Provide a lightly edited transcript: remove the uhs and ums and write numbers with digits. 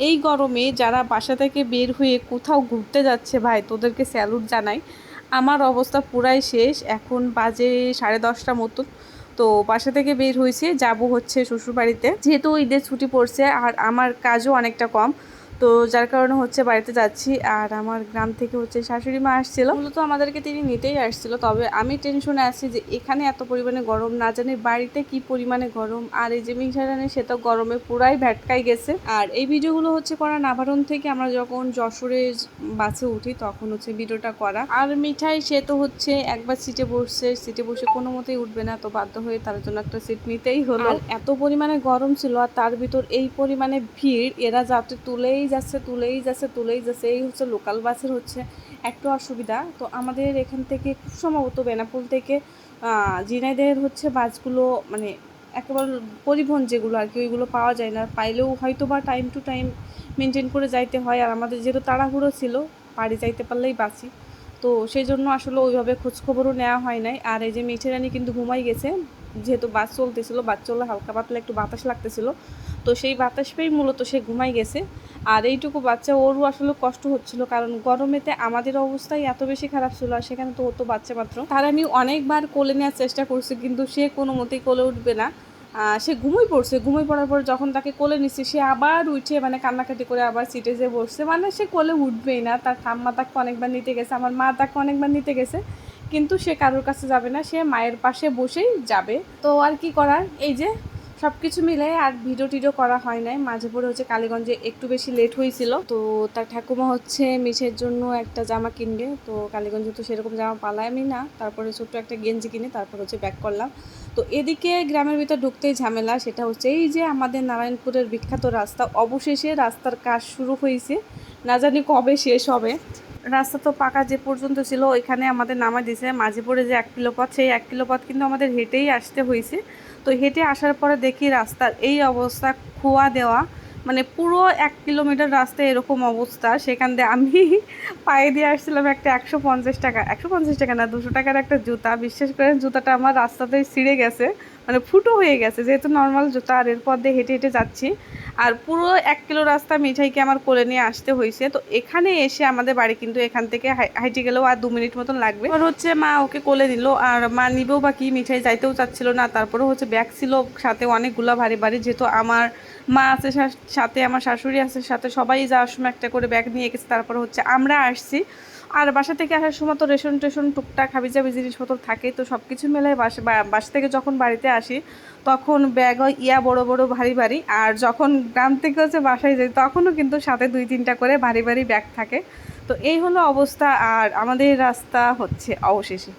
এই গরমে যারা বাসা থেকে বের হয়ে কোথাও ঘুরতে যাচ্ছে ভাই তোদেরকে স্যালুট জানাই। আমার অবস্থা পুরাই শেষ, এখন বাজে 10:30 মতন। তো বাসা থেকে বের হয়েছে, যাব হচ্ছে শ্বশুরবাড়িতে, যেহেতু ঈদের ছুটি পড়ছে আর আমার কাজও অনেকটা কম। তো যার কারণে হচ্ছে বাড়িতে যাচ্ছি। আর আমার গ্রাম থেকে হচ্ছে শাশুড়ি মা আসছিল, মূলত আমাদেরকে তিনি নিতেই আসছিল। তবে আমি টেনশনে আছি যে এখানে এত পরিমাণে গরম, না জানি বাড়িতে কি পরিমাণে গরম। আর এই যে মিঠারানি সে তো গরমে পুরাই ভ্যাটকাই গেছে। আর এই ভিডিওগুলো হচ্ছে করা নাভারণ থেকে, আমরা যখন যশোরে বাসে উঠি তখন হচ্ছে ভিডিওটা করা। আর মিঠাই সে তো হচ্ছে একবার সিটে বসছে, সিটে বসে কোনো মতেই উঠবে না, তো বাধ্য হয়ে তার জন্য একটা সিট নিতেই হলো। আর এত পরিমাণে গরম ছিল, আর তার ভিতর এই পরিমাণে ভিড়, এরা যাত্রী তুলেই যাচ্ছে তুলেই যাচ্ছে তুলেই যাচ্ছে। এই হচ্ছে লোকাল বাসের হচ্ছে একটু অসুবিধা। তো আমাদের এখান থেকে খুব সম্ভবত বেনাপোল থেকে ঝিনাইদহের হচ্ছে বাসগুলো, মানে একেবারে পরিবহন যেগুলো আর কি, ওইগুলো পাওয়া যায় না। পাইলেও হয়তো বা টাইম টু টাইম মেনটেন করে যাইতে হয়। আর আমাদের যেহেতু তাড়াহুড়ো ছিল, বাড়ি যাইতে পারলেই বাঁচি, তো সেই জন্য আসলে ওইভাবে খোঁজখবরও নেওয়া হয় নাই। আর এই যে মিঠে রানী কিন্তু ঘুমাই গেছে, যেহেতু বাস চলতেছিল, বাস চলে হালকা পাতলা একটু বাতাস লাগতেছিল, তো সেই বাতাস পেয়েই মূলত সে ঘুমাই গেছে। আর এইটুকু বাচ্চা, ওরও আসলে কষ্ট হচ্ছিল, কারণ গরমেতে আমাদের অবস্থাই এত বেশি খারাপ ছিল, আর সেখানে তো ও তো বাচ্চা মাত্র। তার আমি অনেকবার কোলে নেওয়ার চেষ্টা করছি, কিন্তু সে কোনো মতেই কোলে উঠবে না। সে ঘুমিয়ে পড়ছে, ঘুমিয়ে পড়ার পর যখন তাকে কোলে নিচ্ছে, সে আবার উঠে মানে কান্নাকাটি করে আবার সিটে যেয়ে বসছে, মানে সে কোলে উঠবেই না। তার ঠাম্মা তাকে অনেকবার নিতে গেছে, আমার মা তাকে অনেকবার নিতে গেছে, কিন্তু সে কারোর কাছে যাবে না, সে মায়ের পাশে বসেই যাবে। তো আর কি করার, এই যে সব কিছু মিলে আর ভিডিও টিডিও করা হয় নাই। মাঝে পরে হচ্ছে কালীগঞ্জে একটু বেশি লেট হয়েছিল, তো তার ঠাকুমা হচ্ছে মিশের জন্য একটা জামা কিনবে। তো কালীগঞ্জে তো সেরকম জামা পালাই আমি না, তারপরে ছোট্ট একটা গেঞ্জি কিনে তারপর হচ্ছে ব্যাক করলাম। তো এদিকে গ্রামের ভিতর ঢুকতেই ঝামেলা, সেটা হচ্ছে এই যে আমাদের নারায়ণপুরের বিখ্যাত রাস্তা, অবশেষে রাস্তার কাজ শুরু হয়েছে, না জানি কবে শেষ হবে। রাস্তা তো পাকা যে পর্যন্ত ছিল ওইখানে আমাদের নামা দিয়েছে, মাঝে পড়ে যে 1 কিলো পথ, সেই 1 কিলো পথ কিন্তু আমাদের হেঁটেই আসতে হয়েছে। তো হেঁটে আসার পরে দেখি রাস্তার এই অবস্থা, খোয়া দেওয়া, মানে পুরো 1 কিলোমিটার রাস্তা এরকম অবস্থা। সেখান দিয়ে আমি পায়ে দিয়ে আসছিলাম একটা 150 টাকা, 150 টাকা না, 200 টাকার একটা জুতা। বিশ্বাস করেন জুতাটা আমার রাস্তাতেই ছিঁড়ে গেছে, মানে ফুটো হয়ে গেছে, যেহেতু নর্মাল জুতা। আর এরপর দিয়ে হেঁটে হেঁটে যাচ্ছি, আর পুরো 1 কিলো রাস্তা মিঠাইকে আমার কোলে নিয়ে আসতে হয়েছে। তো এখানে এসে আমাদের বাড়ি কিন্তু এখান থেকে হাইটে গেলেও আর 2 মিনিট মতন লাগবে। আর হচ্ছে মা ওকে কোলে নিল, আর মা নিবেও বা কি, মিঠাই যাইতেও চাচ্ছিল না। তারপরে হচ্ছে ব্যাগ ছিল সাথে অনেকগুলো ভারী ভারী, যেহেতু আমার মা আছে সাথে, আমার শাশুড়ি আছে সাথে, সবাই যাওয়ার সময় একটা করে ব্যাগ নিয়ে গেছে। তারপরে হচ্ছে আমরা আসছি। আর বাসা থেকে আসার সময় তো রেশন টেশন টুকটাক হাবিজাবি জিনিসপত্র থাকে, তো সব কিছু মেলায় বাসা থেকে যখন বাড়িতে আসি তখন ব্যাগ ইয়া বড় বড় ভারী ভারী, আর যখন গ্রাম থেকে হচ্ছে বাসায় যাই তখনও কিন্তু সাথে 2-3টা করে ভারী ভারী ব্যাগ থাকে। তো এই হলো অবস্থা, আর আমাদের রাস্তা হচ্ছে অবশেষে।